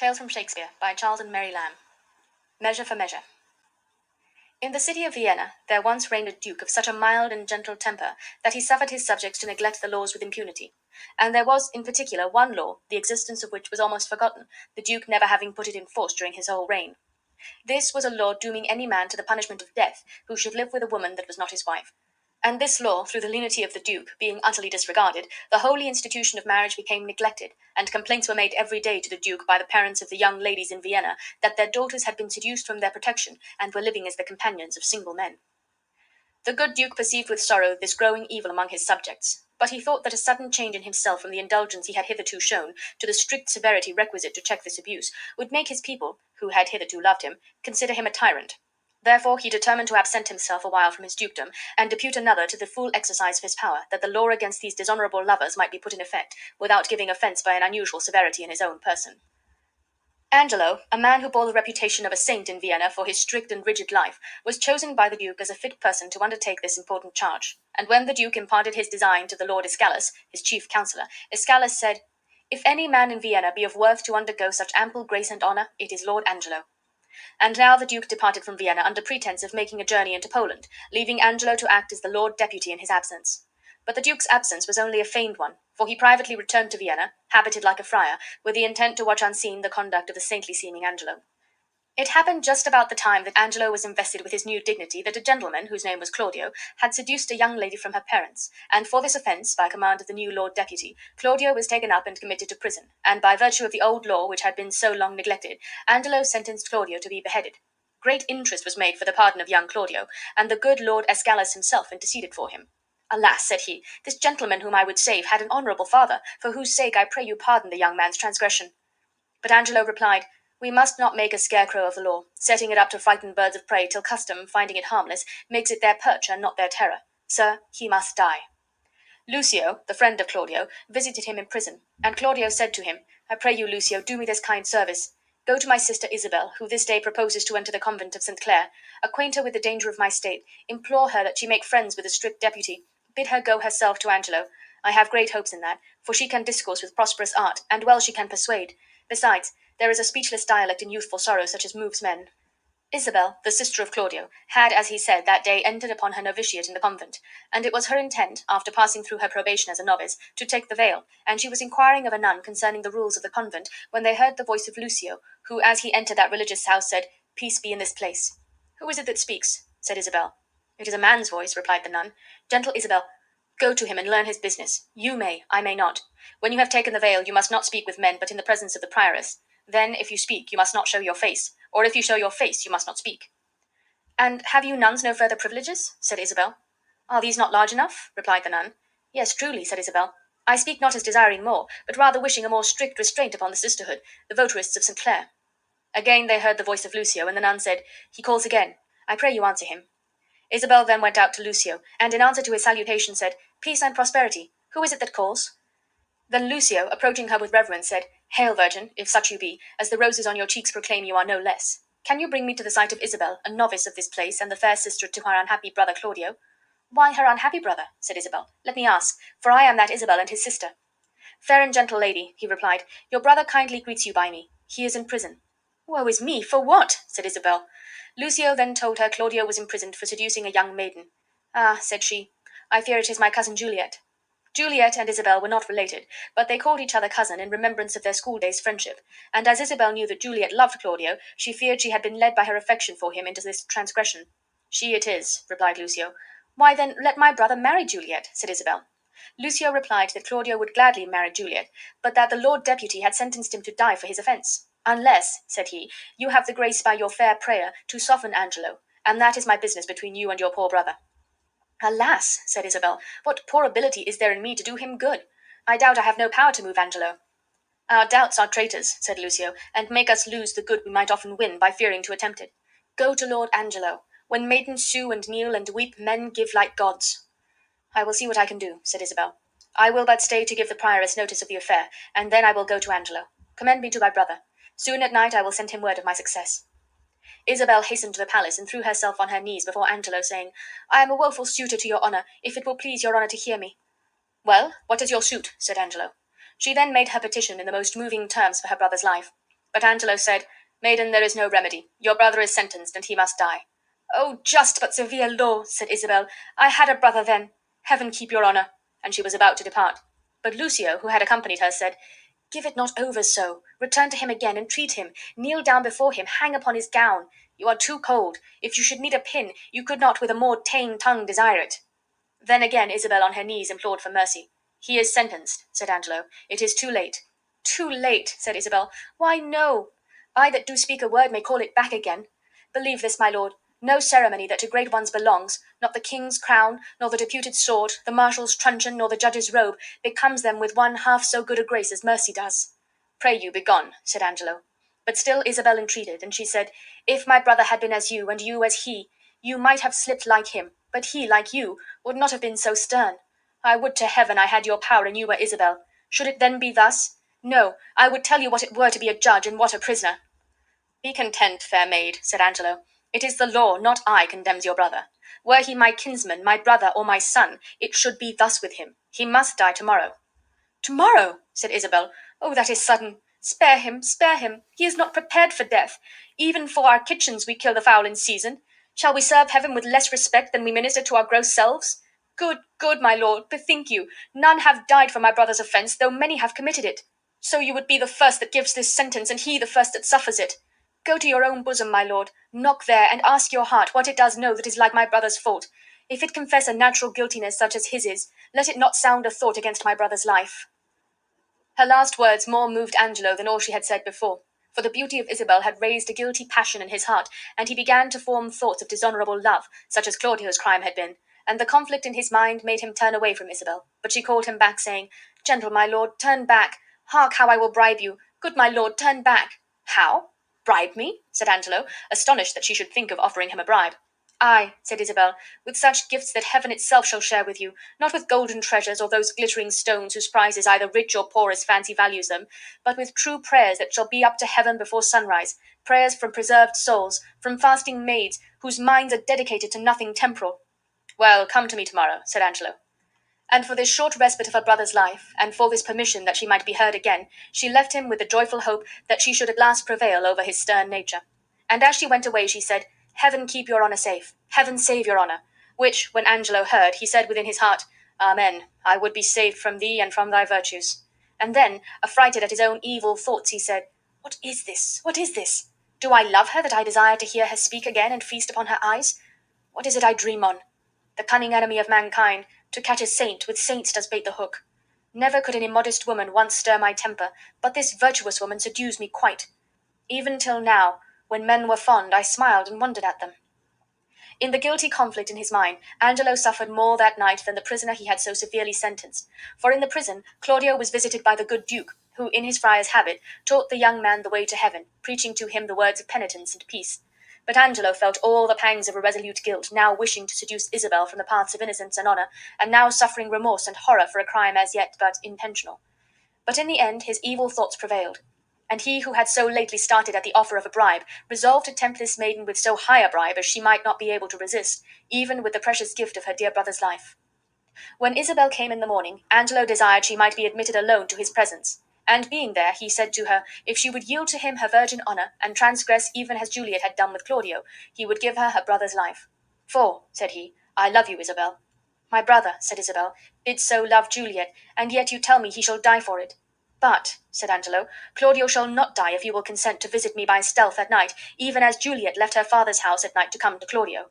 Tales from Shakespeare by Charles and Mary Lamb. Measure for Measure. In the city of Vienna there once reigned a duke of such a mild and gentle temper that he suffered his subjects to neglect the laws with impunity. And there was, in particular, one law, the existence of which was almost forgotten, the duke never having put it in force during his whole reign. This was a law dooming any man to the punishment of death who should live with a woman that was not his wife. And this law, through the lenity of the duke, being utterly disregarded, the holy institution of marriage became neglected, and complaints were made every day to the duke by the parents of the young ladies in Vienna that their daughters had been seduced from their protection and were living as the companions of single men. The good duke perceived with sorrow this growing evil among his subjects, but he thought that a sudden change in himself from the indulgence he had hitherto shown to the strict severity requisite to check this abuse would make his people, who had hitherto loved him, consider him a tyrant. Therefore he determined to absent himself a while from his dukedom, and depute another to the full exercise of his power, that the law against these dishonourable lovers might be put in effect, without giving offence by an unusual severity in his own person. Angelo, a man who bore the reputation of a saint in Vienna for his strict and rigid life, was chosen by the duke as a fit person to undertake this important charge, and when the duke imparted his design to the lord Escalus, his chief counsellor, Escalus said, "If any man in Vienna be of worth to undergo such ample grace and honour, it is Lord Angelo." And now the duke departed from Vienna under pretence of making a journey into Poland, leaving Angelo to act as the lord deputy in his absence. But the duke's absence was only a feigned one, for he privately returned to Vienna, habited like a friar, with the intent to watch unseen the conduct of the saintly-seeming Angelo. It happened just about the time that Angelo was invested with his new dignity that a gentleman, whose name was Claudio, had seduced a young lady from her parents, and for this offence, by command of the new lord deputy, Claudio was taken up and committed to prison, and by virtue of the old law which had been so long neglected, Angelo sentenced Claudio to be beheaded. Great interest was made for the pardon of young Claudio, and the good lord Escalus himself interceded for him. "Alas," said he, "this gentleman whom I would save had an honourable father, for whose sake I pray you pardon the young man's transgression." But Angelo replied, "We must not make a scarecrow of the law, setting it up to frighten birds of prey till custom, finding it harmless, makes it their perch and not their terror. Sir, he must die." Lucio, the friend of Claudio, visited him in prison, and Claudio said to him, "I pray you, Lucio, do me this kind service. Go to my sister Isabel, who this day proposes to enter the convent of St. Clare, acquaint her with the danger of my state, implore her that she make friends with the strict deputy, bid her go herself to Angelo. I have great hopes in that, for she can discourse with prosperous art, and well she can persuade. Besides, there is a speechless dialect in youthful sorrow such as moves men." Isabel, the sister of Claudio, had, as he said, that day entered upon her novitiate in the convent, and it was her intent, after passing through her probation as a novice, to take the veil, and she was inquiring of a nun concerning the rules of the convent, when they heard the voice of Lucio, who, as he entered that religious house, said, "Peace be in this place." "Who is it that speaks?" said Isabel. "It is a man's voice," replied the nun. "Gentle Isabel, go to him and learn his business. You may, I may not. When you have taken the veil, you must not speak with men but in the presence of the prioress. Then, if you speak, you must not show your face, or if you show your face, you must not speak." "And have you nuns no further privileges?" said Isabel. "Are these not large enough?" replied the nun. "Yes, truly," said Isabel. "I speak not as desiring more, but rather wishing a more strict restraint upon the sisterhood, the votarists of St. Clare." Again they heard the voice of Lucio, and the nun said, "He calls again. I pray you answer him." Isabel then went out to Lucio, and in answer to his salutation said, "Peace and prosperity. Who is it that calls?" Then Lucio, approaching her with reverence, said, "Hail, virgin, if such you be, as the roses on your cheeks proclaim you are no less. Can you bring me to the sight of Isabel, a novice of this place, and the fair sister to her unhappy brother Claudio?" "Why her unhappy brother?" said Isabel. "Let me ask, for I am that Isabel and his sister." "Fair and gentle lady," he replied, "your brother kindly greets you by me. He is in prison." "Woe is me! For what?" said Isabel. Lucio then told her Claudio was imprisoned for seducing a young maiden. "Ah," said she, "I fear it is my cousin Juliet." Juliet and Isabel were not related, but they called each other cousin in remembrance of their schooldays' friendship, and as Isabel knew that Juliet loved Claudio, she feared she had been led by her affection for him into this transgression. "She it is," replied Lucio. "Why, then, let my brother marry Juliet," said Isabel. Lucio replied that Claudio would gladly marry Juliet, but that the lord deputy had sentenced him to die for his offence. "Unless," said he, "you have the grace by your fair prayer to soften Angelo, and that is my business between you and your poor brother." "Alas," said Isabel, "what poor ability is there in me to do him good? I doubt I have no power to move Angelo." "Our doubts are traitors," said Lucio, "and make us lose the good we might often win by fearing to attempt it. Go to Lord Angelo. When maidens sue and kneel and weep, men give like gods." "I will see what I can do," said Isabel. "I will but stay to give the prioress notice of the affair, and then I will go to Angelo. Commend me to my brother. Soon at night I will send him word of my success." Isabel hastened to the palace and threw herself on her knees before Angelo, saying, "I am a woeful suitor to your honor, if it will please your honor to hear me." "Well, what is your suit?" said Angelo. She then made her petition in the most moving terms for her brother's life. But Angelo said, "Maiden, there is no remedy. Your brother is sentenced, and he must die." "Oh, just but severe law," said Isabel. "I had a brother then. Heaven keep your honor." And she was about to depart. But Lucio, who had accompanied her, said, "Give it not over so. Return to him again, entreat him, kneel down before him, hang upon his gown. You are too cold. If you should need a pin, you could not with a more tame tongue desire it." Then again Isabel on her knees implored for mercy. "He is sentenced," said Angelo. "It is too late." "Too late," said Isabel. "Why, no. I that do speak a word may call it back again. Believe this, my lord, no ceremony that to great ones belongs, not the king's crown, nor the deputed sword, the marshal's truncheon, nor the judge's robe, becomes them with one half so good a grace as mercy does." "Pray you, begone," said Angelo. But still Isabel entreated, and she said, "If my brother had been as you, and you as he, you might have slipped like him, but he, like you, would not have been so stern. I would to heaven I had your power and you were Isabel. Should it then be thus? No, I would tell you what it were to be a judge and what a prisoner." "Be content, fair maid," said Angelo. "It is the law, not I, condemns your brother. Were he my kinsman, my brother, or my son, it should be thus with him. He must die tomorrow." "Tomorrow!" said Isabel. "Oh, that is sudden. Spare him, spare him. He is not prepared for death. Even for our kitchens we kill the fowl in season. Shall we serve heaven with less respect than we minister to our gross selves? Good, good, my lord, bethink you. None have died for my brother's offence, though many have committed it. So you would be the first that gives this sentence, and he the first that suffers it. Go to your own bosom, my lord, knock there, and ask your heart what it does know that is like my brother's fault. If it confess a natural guiltiness such as his is, let it not sound a thought against my brother's life." Her last words more moved Angelo than all she had said before, for the beauty of Isabel had raised a guilty passion in his heart, and he began to form thoughts of dishonorable love, such as Claudio's crime had been, and the conflict in his mind made him turn away from Isabel. But she called him back, saying, "Gentle my lord, turn back. Hark how I will bribe you. Good my lord, turn back." "How? Bribe me?" said Angelo, astonished that she should think of offering him a bribe. "Ay," said Isabel, "with such gifts that heaven itself shall share with you, not with golden treasures or those glittering stones whose price is either rich or poor as fancy values them, but with true prayers that shall be up to heaven before sunrise, prayers from preserved souls, from fasting maids, whose minds are dedicated to nothing temporal." "Well, come to me tomorrow," said Angelo. And for this short respite of her brother's life, and for this permission that she might be heard again, she left him with the joyful hope that she should at last prevail over his stern nature. And as she went away, she said, "Heaven keep your honor safe. Heaven save your honor." Which, when Angelo heard, he said within his heart, "Amen. I would be saved from thee and from thy virtues." And then, affrighted at his own evil thoughts, he said, "What is this? What is this? Do I love her that I desire to hear her speak again and feast upon her eyes? What is it I dream on? The cunning enemy of mankind, to catch a saint, with saints does bait the hook. Never could an immodest woman once stir my temper, but this virtuous woman subdues me quite. Even till now, when men were fond, I smiled and wondered at them." In the guilty conflict in his mind, Angelo suffered more that night than the prisoner he had so severely sentenced. For in the prison Claudio was visited by the good duke, who, in his friar's habit, taught the young man the way to heaven, preaching to him the words of penitence and peace. But Angelo felt all the pangs of irresolute guilt, now wishing to seduce Isabel from the paths of innocence and honor, and now suffering remorse and horror for a crime as yet but intentional. But in the end his evil thoughts prevailed, and he who had so lately started at the offer of a bribe resolved to tempt this maiden with so high a bribe as she might not be able to resist, even with the precious gift of her dear brother's life. When Isabel came in the morning, Angelo desired she might be admitted alone to his presence, and being there, he said to her, if she would yield to him her virgin honor, and transgress even as Juliet had done with Claudio, he would give her her brother's life. "For," said he, "I love you, Isabel." "My brother," said Isabel, "did so love Juliet, and yet you tell me he shall die for it." "But," said Angelo, "Claudio shall not die if you will consent to visit me by stealth at night, even as Juliet left her father's house at night to come to Claudio."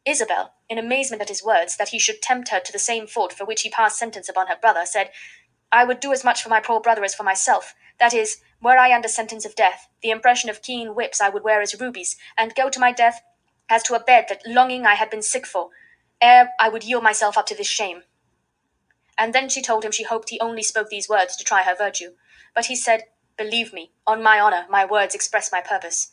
Isabel, in amazement at his words, that he should tempt her to the same fault for which he passed sentence upon her brother, said, "I would do as much for my poor brother as for myself. That is, were I under sentence of death, the impression of keen whips I would wear as rubies, and go to my death as to a bed that longing I had been sick for, ere I would yield myself up to this shame." And then she told him she hoped he only spoke these words to try her virtue. But he said, "Believe me, on my honor, my words express my purpose."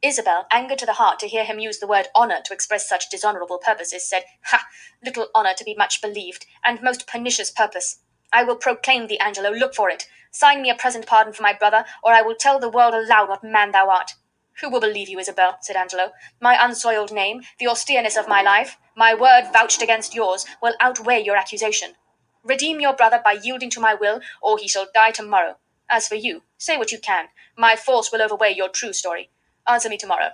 Isabel, angered to the heart to hear him use the word honor to express such dishonorable purposes, said, "Ha! Little honor to be much believed, and most pernicious purpose. I will proclaim thee, Angelo, look for it. Sign me a present pardon for my brother, or I will tell the world aloud what man thou art." "Who will believe you, Isabel?" said Angelo. "My unsoiled name, the austereness of my life, my word vouched against yours, will outweigh your accusation. Redeem your brother by yielding to my will, or he shall die tomorrow. As for you, say what you can. My false will overweigh your true story. Answer me tomorrow.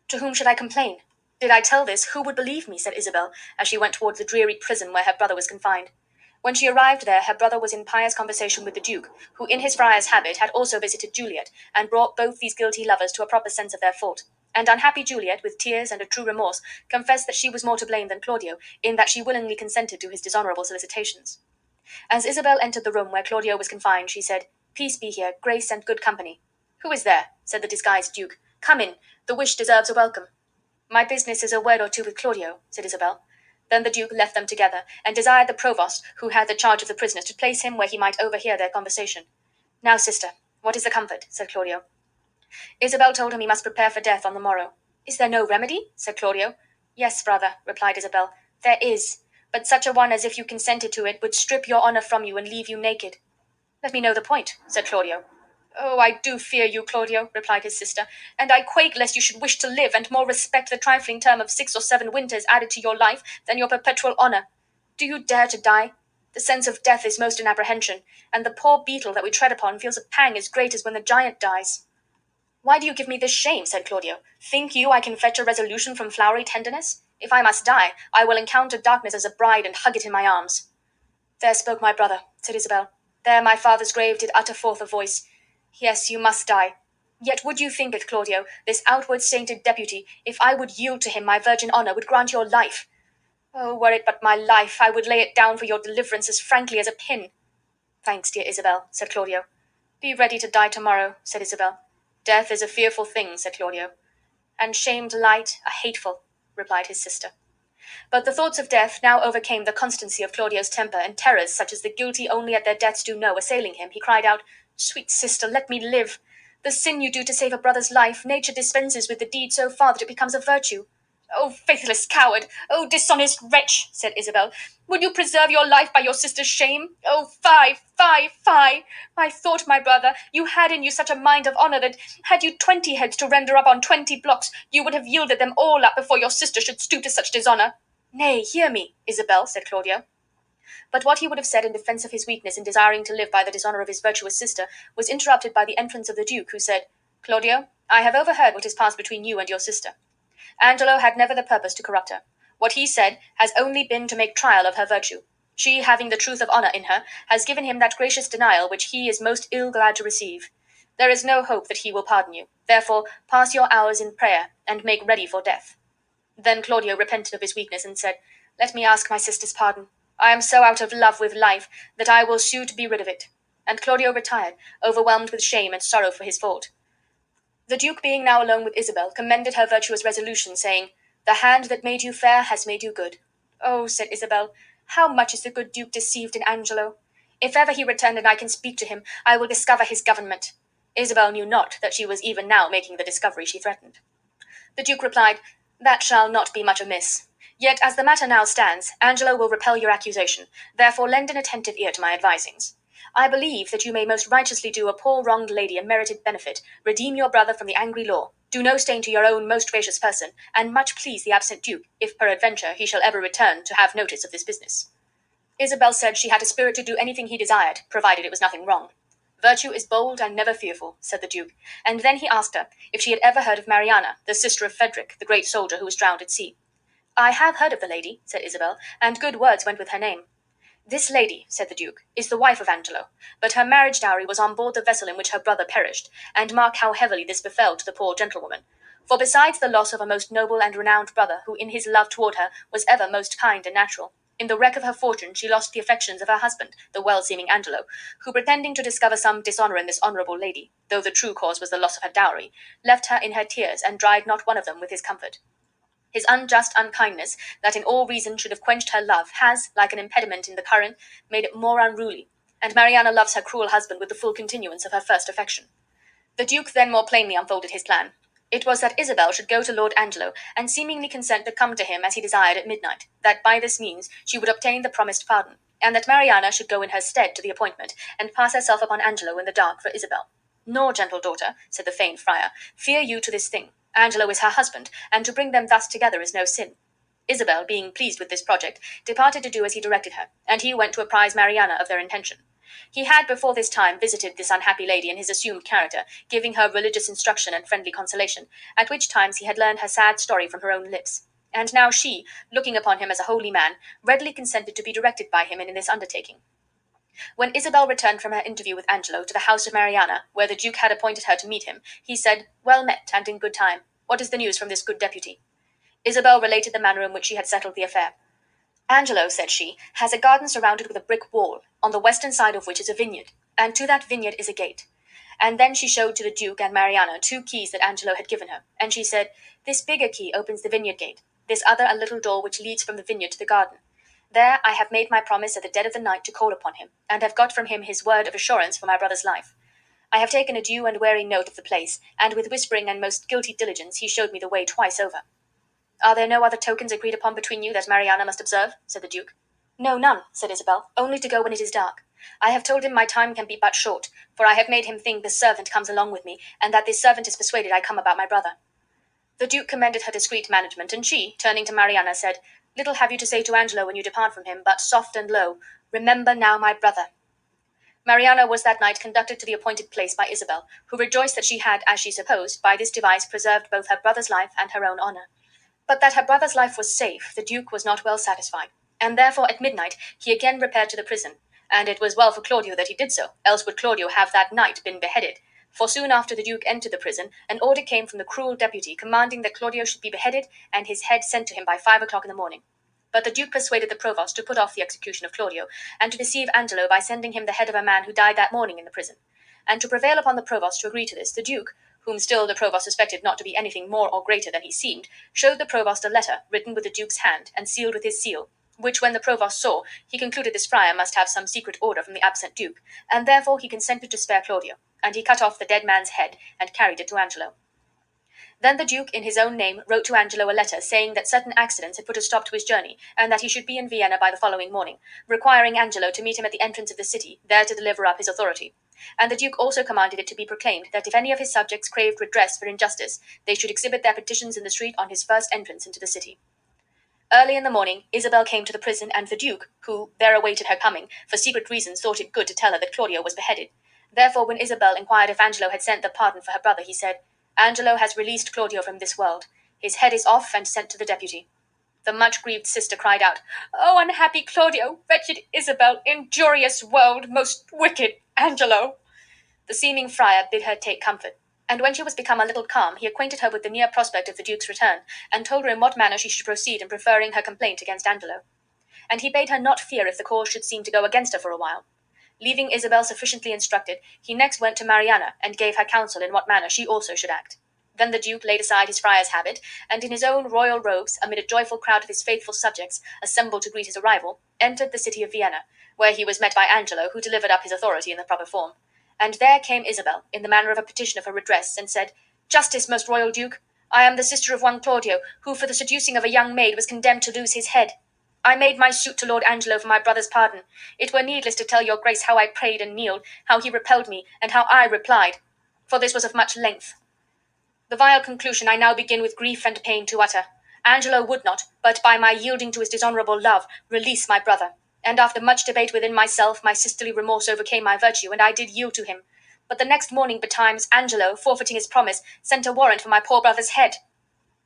To whom should I complain? Did I tell this, who would believe me? Said Isabel, as she went towards the dreary prison where her brother was confined. When she arrived there, her brother was in pious conversation with the Duke, who in his friar's habit had also visited Juliet, and brought both these guilty lovers to a proper sense of their fault. And unhappy Juliet, with tears and a true remorse, confessed that she was more to blame than Claudio, in that she willingly consented to his dishonourable solicitations. As Isabel entered the room where Claudio was confined, she said, Peace be here, grace and good company. Who is there? Said the disguised Duke. Come in. The wish deserves a welcome. My business is a word or two with Claudio, said Isabel. Then the Duke left them together, and desired the provost, who had the charge of the prisoners, to place him where he might overhear their conversation. Now, sister, what is the comfort? Said Claudio. Isabel told him he must prepare for death on the morrow. Is there no remedy? Said Claudio. Yes, brother, replied Isabel, there is, but such a one as if you consented to it would strip your honour from you and leave you naked. Let me know the point, said Claudio. Oh, I do fear you, Claudio, replied his sister, and I quake lest you should wish to live, and more respect the trifling term of 6 or 7 winters added to your life than your perpetual honour. Do you dare to die? The sense of death is most in apprehension, and the poor beetle that we tread upon feels a pang as great as when the giant dies. Why do you give me this shame? Said Claudio. Think you I can fetch a resolution from flowery tenderness? If I must die, I will encounter darkness as a bride and hug it in my arms. There spoke my brother, said Isabel. There my father's grave did utter forth a voice. Yes, you must die. Yet would you think it, Claudio, this outward sainted deputy, if I would yield to him my virgin honour, would grant your life? Oh, were it but my life, I would lay it down for your deliverance as frankly as a pin. Thanks, dear Isabel, said Claudio. Be ready to die tomorrow, said Isabel. Death is a fearful thing, said Claudio. And shamed light, a hateful, replied his sister. But the thoughts of death now overcame the constancy of Claudio's temper, and terrors such as the guilty only at their deaths do know assailing him, he cried out, Sweet sister, let me live. The sin you do to save a brother's life, nature dispenses with the deed so far that it becomes a virtue. Oh, faithless coward! Oh, dishonest wretch! Said Isabel. Would you preserve your life by your sister's shame? Oh, fie, fie, fie! I thought, my brother, you had in you such a mind of honour that, had you 20 heads to render up on 20 blocks, you would have yielded them all up before your sister should stoop to such dishonour. Nay, hear me, Isabel, said Claudio. But what he would have said in defence of his weakness in desiring to live by the dishonour of his virtuous sister was interrupted by the entrance of the Duke, who said, Claudio, I have overheard what has passed between you and your sister. Angelo had never the purpose to corrupt her. What he said has only been to make trial of her virtue. She, having the truth of honour in her, has given him that gracious denial which he is most ill glad to receive. There is no hope that he will pardon you. Therefore, pass your hours in prayer, and make ready for death. Then Claudio repented of his weakness, and said, Let me ask my sister's pardon. I am so out of love with life that I will sue to be rid of it. And Claudio retired, overwhelmed with shame and sorrow for his fault. The Duke, being now alone with Isabel, commended her virtuous resolution, saying, The hand that made you fair has made you good. Oh, said Isabel, how much is the good Duke deceived in Angelo! If ever he return and I can speak to him, I will discover his government. Isabel knew not that she was even now making the discovery she threatened. The Duke replied, That shall not be much amiss. Yet, as the matter now stands, Angelo will repel your accusation. Therefore lend an attentive ear to my advisings. I believe that you may most righteously do a poor wronged lady a merited benefit, redeem your brother from the angry law, do no stain to your own most gracious person, and much please the absent Duke, if peradventure he shall ever return to have notice of this business. Isabel said she had a spirit to do anything he desired, provided it was nothing wrong. Virtue is bold and never fearful, said the Duke, and then he asked her if she had ever heard of Mariana, the sister of Frederick, the great soldier who was drowned at sea. I have heard of the lady, said Isabel, and good words went with her name. This lady, said the Duke, is the wife of Angelo, but her marriage dowry was on board the vessel in which her brother perished, and mark how heavily this befell to the poor gentlewoman. For besides the loss of a most noble and renowned brother, who in his love toward her was ever most kind and natural, in the wreck of her fortune she lost the affections of her husband, the well-seeming Angelo, who, pretending to discover some dishonour in this honourable lady, though the true cause was the loss of her dowry, left her in her tears, and dried not one of them with his comfort. His unjust unkindness, that in all reason should have quenched her love, has, like an impediment in the current, made it more unruly, and Mariana loves her cruel husband with the full continuance of her first affection. The Duke then more plainly unfolded his plan. It was that Isabel should go to Lord Angelo, and seemingly consent to come to him as he desired at midnight, that by this means she would obtain the promised pardon, and that Mariana should go in her stead to the appointment, and pass herself upon Angelo in the dark for Isabel. Nor, gentle daughter, said the feigned friar, fear you to this thing. Angelo is her husband, and to bring them thus together is no sin. Isabel, being pleased with this project, departed to do as he directed her, and he went to apprise Mariana of their intention. He had before this time visited this unhappy lady in his assumed character, giving her religious instruction and friendly consolation, at which times he had learned her sad story from her own lips. And now she, looking upon him as a holy man, readily consented to be directed by him in this undertaking. When Isabel returned from her interview with Angelo to the house of Mariana, where the Duke had appointed her to meet him, he said, "Well met, and in good time. What is the news from this good deputy?" Isabel related the manner in which she had settled the affair. "Angelo," said she, "has a garden surrounded with a brick wall, on the western side of which is a vineyard, and to that vineyard is a gate." And then she showed to the Duke and Mariana 2 keys that Angelo had given her, and she said, "This bigger key opens the vineyard gate, this other a little door which leads from the vineyard to the garden. There I have made my promise at the dead of the night to call upon him, and have got from him his word of assurance for my brother's life. I have taken a due and wary note of the place, and with whispering and most guilty diligence he showed me the way twice over." "Are there no other tokens agreed upon between you that Mariana must observe?" said the Duke. "No, none," said Isabel, "only to go when it is dark. I have told him my time can be but short, for I have made him think this servant comes along with me, and that this servant is persuaded I come about my brother." The Duke commended her discreet management, and she, turning to Mariana, said, "Little have you to say to Angelo when you depart from him, but soft and low, 'Remember now my brother.'" Mariana was that night conducted to the appointed place by Isabel, who rejoiced that she had, as she supposed, by this device preserved both her brother's life and her own honour. But that her brother's life was safe, the Duke was not well satisfied, and therefore at midnight he again repaired to the prison, and it was well for Claudio that he did so, else would Claudio have that night been beheaded. For soon after the Duke entered the prison, an order came from the cruel deputy commanding that Claudio should be beheaded and his head sent to him by 5 o'clock in the morning. But the Duke persuaded the provost to put off the execution of Claudio, and to deceive Angelo by sending him the head of a man who died that morning in the prison. And to prevail upon the provost to agree to this, the Duke, whom still the provost suspected not to be anything more or greater than he seemed, showed the provost a letter written with the Duke's hand, and sealed with his seal, which when the provost saw, he concluded this friar must have some secret order from the absent Duke, and therefore he consented to spare Claudio, and he cut off the dead man's head, and carried it to Angelo. Then the Duke, in his own name, wrote to Angelo a letter saying that certain accidents had put a stop to his journey, and that he should be in Vienna by the following morning, requiring Angelo to meet him at the entrance of the city, there to deliver up his authority. And the Duke also commanded it to be proclaimed that if any of his subjects craved redress for injustice, they should exhibit their petitions in the street on his first entrance into the city. Early in the morning, Isabel came to the prison, and the Duke, who there awaited her coming, for secret reasons thought it good to tell her that Claudio was beheaded. Therefore, when Isabel inquired if Angelo had sent the pardon for her brother, he said, "Angelo has released Claudio from this world. His head is off and sent to the deputy." The much grieved sister cried out, "Oh, unhappy Claudio, wretched Isabel, injurious world, most wicked Angelo!" The seeming friar bid her take comfort, and when she was become a little calm, he acquainted her with the near prospect of the Duke's return, and told her in what manner she should proceed in preferring her complaint against Angelo. And he bade her not fear if the cause should seem to go against her for a while. Leaving Isabel sufficiently instructed, he next went to Mariana, and gave her counsel in what manner she also should act. Then the Duke laid aside his friar's habit, and in his own royal robes, amid a joyful crowd of his faithful subjects, assembled to greet his arrival, entered the city of Vienna, where he was met by Angelo, who delivered up his authority in the proper form. And there came Isabel, in the manner of a petitioner for redress, and said, "Justice, most royal Duke! I am the sister of one Claudio, who for the seducing of a young maid was condemned to lose his head. I made my suit to Lord Angelo for my brother's pardon. It were needless to tell your grace how I prayed and kneeled, how he repelled me, and how I replied, for this was of much length. The vile conclusion I now begin with grief and pain to utter. Angelo would not, but by my yielding to his dishonourable love, release my brother. And after much debate within myself, my sisterly remorse overcame my virtue, and I did yield to him. But the next morning betimes, Angelo, forfeiting his promise, sent a warrant for my poor brother's head."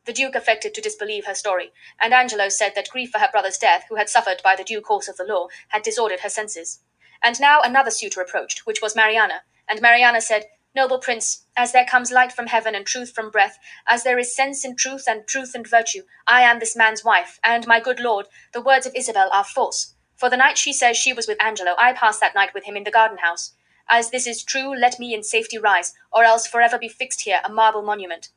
The Duke affected to disbelieve her story, and Angelo said that grief for her brother's death, who had suffered by the due course of the law, had disordered her senses. And now another suitor approached, which was Mariana, and Mariana said, "Noble prince, as there comes light from heaven and truth from breath, as there is sense in truth and virtue, I am this man's wife, and, my good lord, the words of Isabel are false. For the night she says she was with Angelo, I passed that night with him in the garden house. As this is true, let me in safety rise, or else forever be fixed here a marble monument."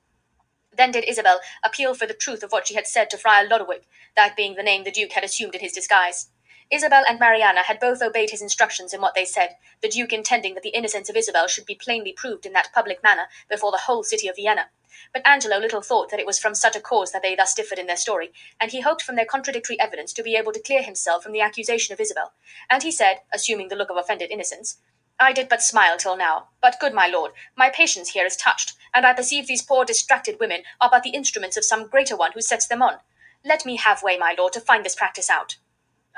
Then did Isabel appeal for the truth of what she had said to Friar Lodowick, that being the name the Duke had assumed in his disguise. Isabel and Mariana had both obeyed his instructions in what they said, the Duke intending that the innocence of Isabel should be plainly proved in that public manner before the whole city of Vienna. But Angelo little thought that it was from such a cause that they thus differed in their story, and he hoped from their contradictory evidence to be able to clear himself from the accusation of Isabel. And he said, assuming the look of offended innocence, "I did but smile till now, but, good my lord, my patience here is touched, and I perceive these poor distracted women are but the instruments of some greater one who sets them on. Let me have way, my lord, to find this practice out."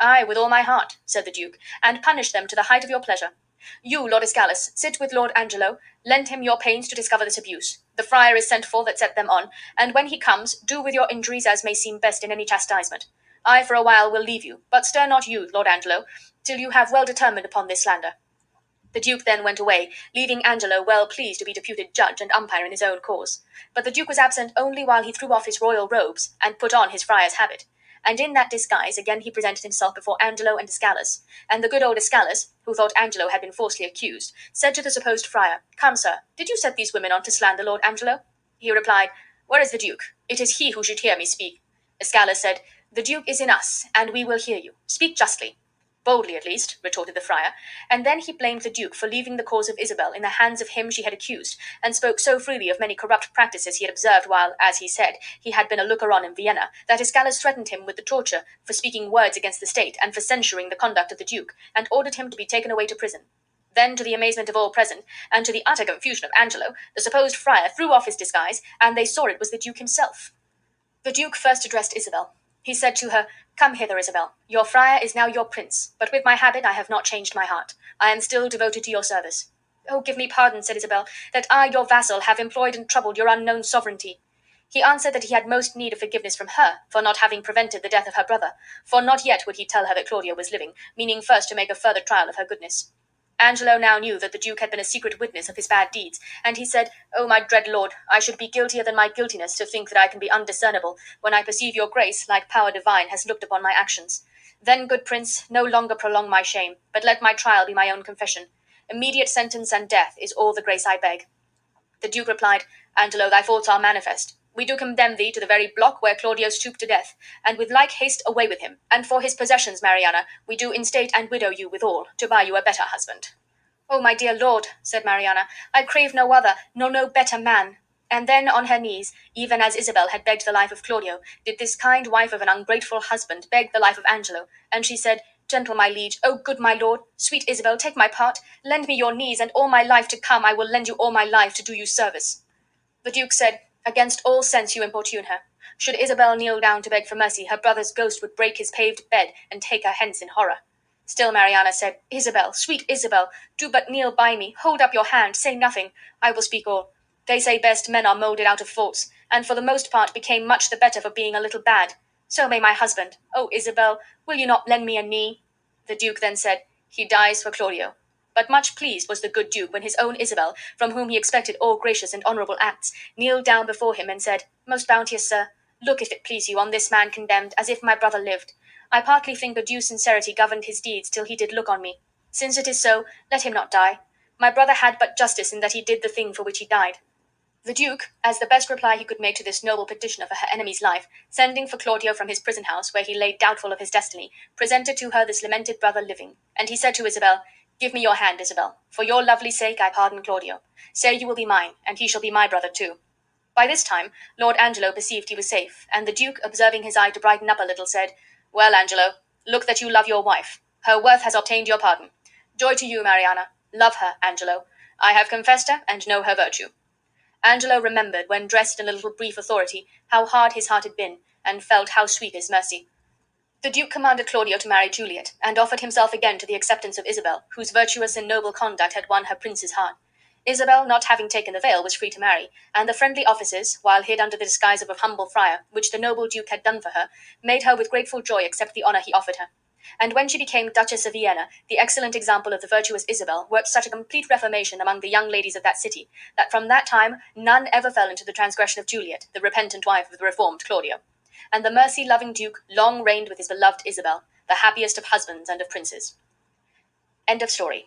Ay, with all my heart, said the duke, and punish them to the height of your pleasure. You, Lord Escalus, sit with Lord Angelo, lend him your pains to discover this abuse. The friar is sent for that set them on, and when he comes, do with your injuries as may seem best in any chastisement. I for a while will leave you, but stir not you, Lord Angelo, till you have well determined upon this slander. The duke then went away, leaving Angelo well pleased to be deputed judge and umpire in his own cause. But the duke was absent only while he threw off his royal robes and put on his friar's habit. And in that disguise again he presented himself before Angelo and Escalus. And the good old Escalus, who thought Angelo had been falsely accused, said to the supposed friar, Come, sir, did you set these women on to slander Lord Angelo? He replied, Where is the duke? It is he who should hear me speak. Escalus said, The duke is in us, and we will hear you. Speak justly. Boldly, at least, retorted the friar, and then he blamed the duke for leaving the cause of Isabel in the hands of him she had accused, and spoke so freely of many corrupt practices he had observed while, as he said, he had been a looker-on in Vienna, that Escalus threatened him with the torture for speaking words against the state and for censuring the conduct of the duke, and ordered him to be taken away to prison. Then, to the amazement of all present, and to the utter confusion of Angelo, the supposed friar threw off his disguise, and they saw it was the duke himself. The duke first addressed Isabel. He said to her, Come hither, Isabel. Your friar is now your prince, but with my habit I have not changed my heart. I am still devoted to your service. Oh, give me pardon, said Isabel, that I, your vassal, have employed and troubled your unknown sovereignty. He answered that he had most need of forgiveness from her for not having prevented the death of her brother, for not yet would he tell her that Claudio was living, meaning first to make a further trial of her goodness. Angelo now knew that the duke had been a secret witness of his bad deeds, and he said, Oh, my dread lord, I should be guiltier than my guiltiness to think that I can be undiscernible, when I perceive your grace, like power divine, has looked upon my actions. Then, good prince, no longer prolong my shame, but let my trial be my own confession. Immediate sentence and death is all the grace I beg. The duke replied, Angelo, thy faults are manifest. We do condemn thee to the very block where Claudio stooped to death, and with like haste away with him. And for his possessions, Mariana, we do instate and widow you withal, to buy you a better husband. Oh, my dear lord, said Mariana, I crave no other, nor no better man. And then on her knees, even as Isabel had begged the life of Claudio, did this kind wife of an ungrateful husband beg the life of Angelo, and she said, Gentle my liege, O good my lord, sweet Isabel, take my part, lend me your knees, and all my life to come I will lend you all my life to do you service. The duke said, Against all sense you importune her. Should Isabel kneel down to beg for mercy, her brother's ghost would break his paved bed and take her hence in horror. Still Mariana said, Isabel, sweet Isabel, do but kneel by me, hold up your hand, say nothing, I will speak all. They say best men are moulded out of faults, and for the most part became much the better for being a little bad. So may my husband. Oh, Isabel, will you not lend me a knee? The duke then said, He dies for Claudio. But much pleased was the good duke when his own Isabel, from whom he expected all gracious and honourable acts, kneeled down before him and said, Most bounteous sir, look, if it please you, on this man condemned, as if my brother lived. I partly think a due sincerity governed his deeds till he did look on me. Since it is so, let him not die. My brother had but justice in that he did the thing for which he died. The duke, as the best reply he could make to this noble petitioner for her enemy's life, sending for Claudio from his prison house, where he lay doubtful of his destiny, presented to her this lamented brother living. And he said to Isabel, Give me your hand, Isabel. For your lovely sake I pardon Claudio. Say you will be mine, and he shall be my brother too. By this time Lord Angelo perceived he was safe, and the duke, observing his eye to brighten up a little, said, Well, Angelo, look that you love your wife. Her worth has obtained your pardon. Joy to you, Mariana. Love her, Angelo. I have confessed her, and know her virtue. Angelo remembered, when dressed in a little brief authority, how hard his heart had been, and felt how sweet his mercy. The duke commanded Claudio to marry Juliet, and offered himself again to the acceptance of Isabel, whose virtuous and noble conduct had won her prince's heart. Isabel, not having taken the veil, was free to marry, and the friendly offices, while hid under the disguise of a humble friar, which the noble duke had done for her, made her with grateful joy accept the honour he offered her. And when she became Duchess of Vienna, the excellent example of the virtuous Isabel worked such a complete reformation among the young ladies of that city, that from that time none ever fell into the transgression of Juliet, the repentant wife of the reformed Claudio. And the mercy-loving duke long reigned with his beloved Isabel, the happiest of husbands and of princes. End of story.